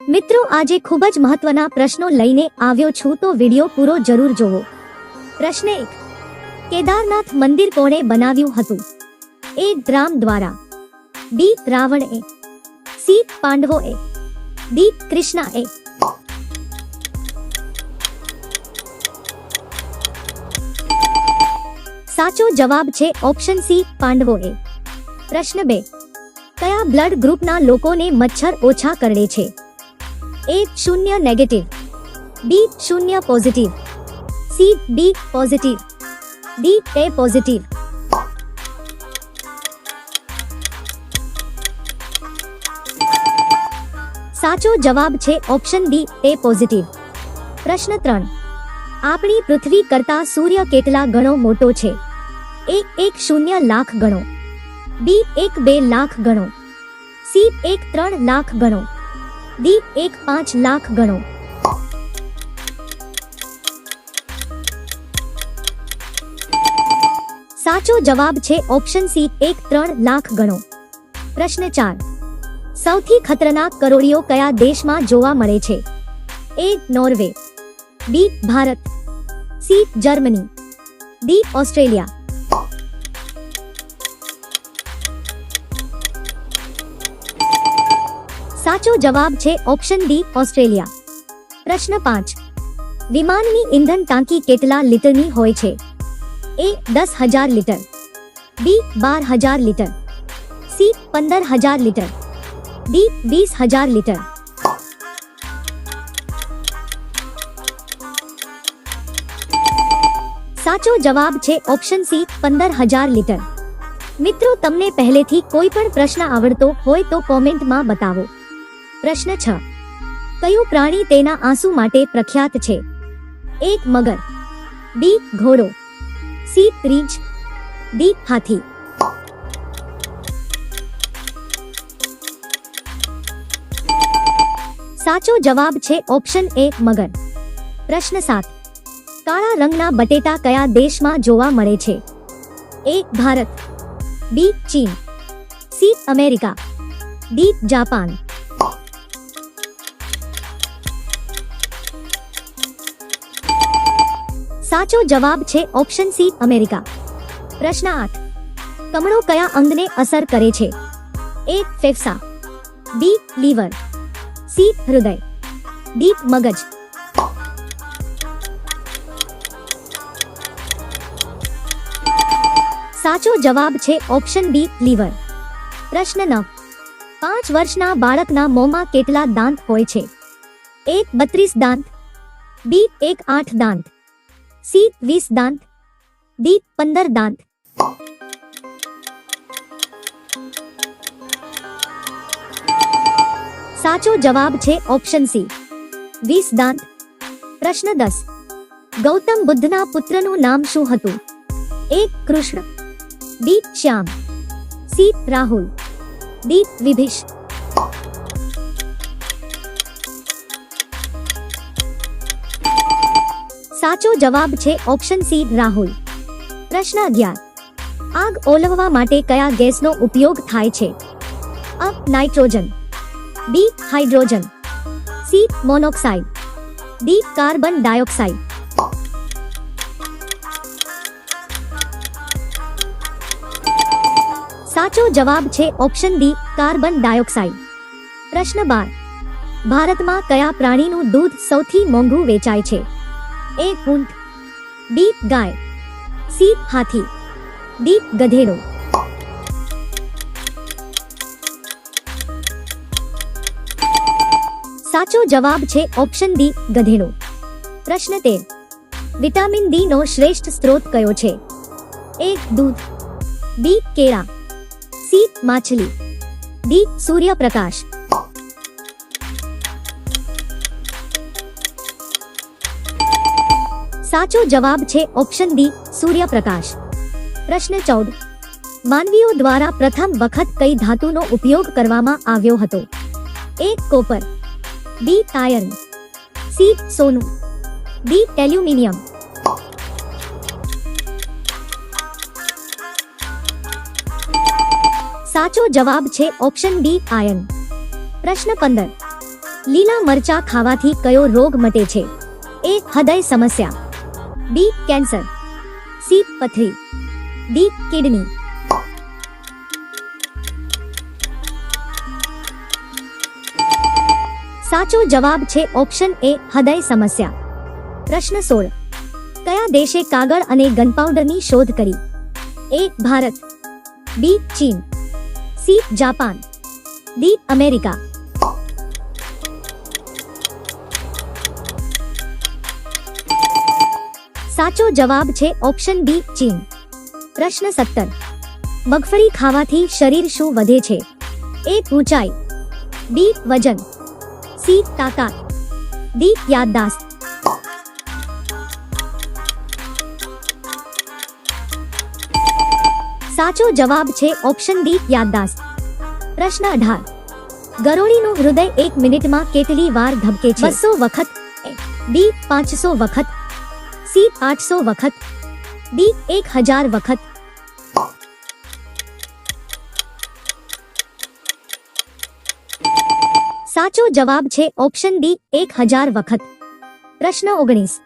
મિત્રો આજે ખૂબ જ મહત્વના પ્રશ્નો લઈને આવ્યો છું તો વિડિયો પૂરો જરૂર જોવો। પ્રશ્ન 1, કેદારનાથ મંદિર કોણે બનાવ્યું હતું? એ રામ દ્વારા, બી રાવણએ, સી પાંડવોએ, ડી કૃષ્ણએ। સાચો જવાબ છે ઓપ્શન સી પાંડવોએ। પ્રશ્ન 2, કયા બ્લડ ગ્રુપના લોકોને મચ્છર ઓછા કરડે છે? A 0 negative, B 0 positive, C B positive, D A positive. साचो जवाब छे ऑप्शन डी ए पॉजिटिव। प्रश्न 3, आपणी पृथ्वी करता सूर्य केटला गणो मोटो छे? ए 1 लाख गणो, बी 1 लाख गणो, सी 1 लाख गणो, डी 5 लाख गणो। साचो जवाब छे ऑप्शन सी 1 लाख गणो। प्रश्न 4, सौथी खतरनाक करोड़ियो कया देश में जोवा मळे छे? A Norway, B Bharat, C Germany, D Australia. साचो जवाब छे ऑप्शन डी ऑस्ट्रेलिया। प्रश्न 5, विमाननी ईंधन टांकी केटला लीटरनी होय छे? ए 10,000 लीटर, बी 12,000 लीटर, सी 15,000 लीटर, डी 20,000 लीटर। साचो जवाब छे ऑप्शन सी 15,000 लीटर। मित्रों तमने पहलेथी कोई पण प्रश्न आवडतो होय तो कॉमेंट में बतावो। प्रश्न 6, कयु प्राणी तेना आंसू माटे प्रख्यात छे? ए मगर, बी घोड़ो, सी રીંછ, डी हाथी। साचो जवाब छे ऑप्शन ए मगर। प्रश्न 7, काळा रंगना बटेटा कया देश में जोवा मळे छे? ए भारत, बी चीन, सी अमेरिका, डी जापान। साचो जवाब छे ऑप्शन सी अमेरिका। प्रश्न 8, कमळो कया अंगने असर करे छे? ए फेफसा, बी लीवर, सी हृदय, डी मगज। साचो जवाब छे ऑप्शन बी लीवर। प्रश्न 9, 5 वर्षना बाळकना मोंमां केटला दांत होय छे? ए 32 दांत, बी 8 दांत, सी 20 दांत, डी 15 दांत। साचो जवाब छे ऑप्शन सी 20 दांत। प्रश्न 10, गौतम बुद्धना पुत्रनु नाम शुं हतुं? ए कृष्ण, बी श्याम, सी राहुल, डी विभीष। साचो जवाब छे ऑप्शन सी राहुल। प्रश्न 11, आग ओलववा माटे कया गैसनो उपयोग थाय छे? A nitrogen, B hydrogen, C monoxide, D carbon dioxide. साचो जवाब छे ऑप्शन डी कार्बन डाइऑक्साइड। प्रश्न 12, भारत में कया प्राणीनु दूध सौथी मोंघु वेचाय छे? ए ऊंट, बी गाय, सी हाथी, डी गधेड़ो। साचो जवाब छे ऑप्शन डी गधेड़ो। प्रश्न 13, विटामिन डी नो श्रेष्ठ स्त्रोत कयो छे? ए दूध, बी केळा, सी माछली, डी सूर्यप्रकाश। साचो जवाब छे ऑप्शन डी सूर्यप्रकाश। प्रश्न 14, मानवीओ द्वारा प्रथम वखत कई धातुनो उपयोग करवामां आव्यो हतो? ए कोपर, बी आयर्न, सी सोनु, डी एल्युमिनियम। साचो जवाब छे ऑप्शन डी आयर्न। प्रश्न 15, લીલા મરચા ખાવાથી કયો રોગ મટે છે? A. હૃદય સમસ્યા, B. Cancer, C. પથરી, D. કિડની. સાચો જવાબ છે ઓપ્શન A. હૃદય સમસ્યા. પ્રશ્ન 16. કયા દેશે કાગળ અને ગનપાઉડરની શોધ કરી? A. ભારત, B. ચીન, C. Japan, D. અમેરિકા. સાચો જવાબ છે ઓપ્શન B. ચીન. પ્રશ્ન 17. મગફળી ખાવાથી શરીર શું વધે છે? A. ઊંચાઈ, B. વજન, C. તાકાત, D. યાદદાસ્ત. સાચો જવાબ છે ઓપ્શન D. યાદદાસ્ત. પ્રશ્ન 18. ગરોળીનું હૃદય 1 મિનિટમાં કેટલી વાર ધબકે છે? 200 વખત, B. 500 વખત, C. 800 વખત, D. 1000 વખત. સાચો જવાબ છે ઓપ્શન D. 1000 વખત. પ્રશ્ન 19.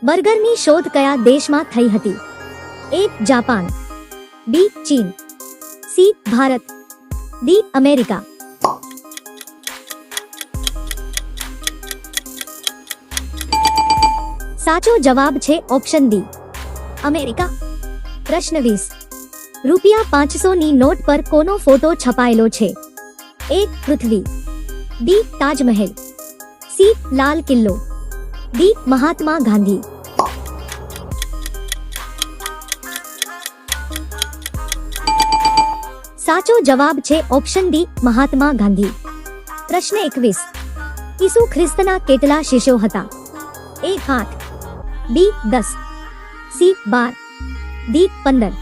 બર્ગરની શોધ કયા દેશમાં થઈ હતી? A. Japan, B. ચીન, C. ભારત, D. અમેરિકા. સાચો જવાબ છે ઓપ્શન D. અમેરિકા. પ્રશ્ન 20. રૂપિયા 500 ની નોટ પર કોનો ફોટો છપાયેલો છે? A. Prithvi, B. Taj Mahal, C. Lal Qila, D. Mahatma Gandhi. સાચો જવાબ છે ઓપ્શન D. મહાત્મા ગાંધી. પ્રશ્ન 21. ઈસુ ખ્રિસ્તના કેટલા શિષ્યો હતા? A. 8, B. 10, C. 12, D. 15.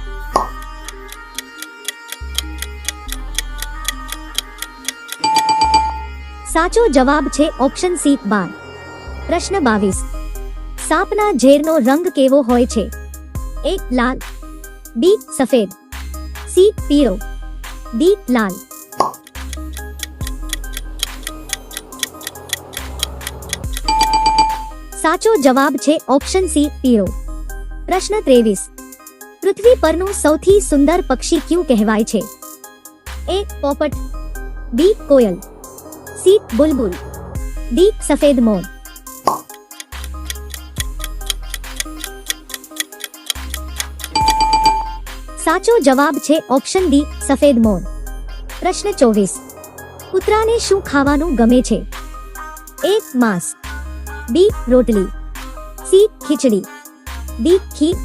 સાચો જવાબ છે ઓપ્શન C. 12. પ્રશ્ન 22. સાપના ઝેરનો રંગ કેવો હોય છે? A. Lal, B. સફેદ, C. પીળો, D. લાલ. સાચો જવાબ છે ઓપ્શન C. પીળો. પ્રશ્ન 23. પૃથ્વી પરનું સૌથી સુંદર પક્ષી કયું કહેવાય છે? A. પોપટ, B. કોયલ, C. બુલબુલ, D. સફેદ મોર. સાચો જવાબ છે ઓપ્શન D. સફેદ મોર. પ્રશ્ન 24. કૂતરાને શું ખાવાનું ગમે છે? A. માંસ, B. રોટલી, C. ખીચડી, D. ખીર.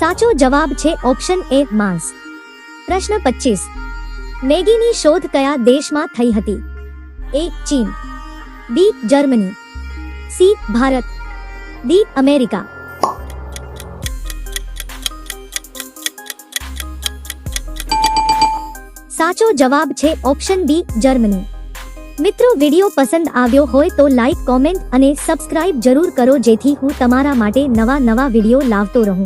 સાચો જવાબ છે ઓપ્શન A. માંસ. પ્રશ્ન 25. મેગીની શોધ કયા દેશમાં થઈ હતી? A. ચીન, B. Germany, C. Bharat, D. America. સાચો જવાબ છે ઓપ્શન D. જર્મની. મિત્રો, વિડિયો પસંદ આવ્યો હોય તો લાઈક, કોમેન્ટ અને સબસ્ક્રાઇબ જરૂર કરો જેથી હું તમારા માટે નવા વિડિયો લાવતો રહું.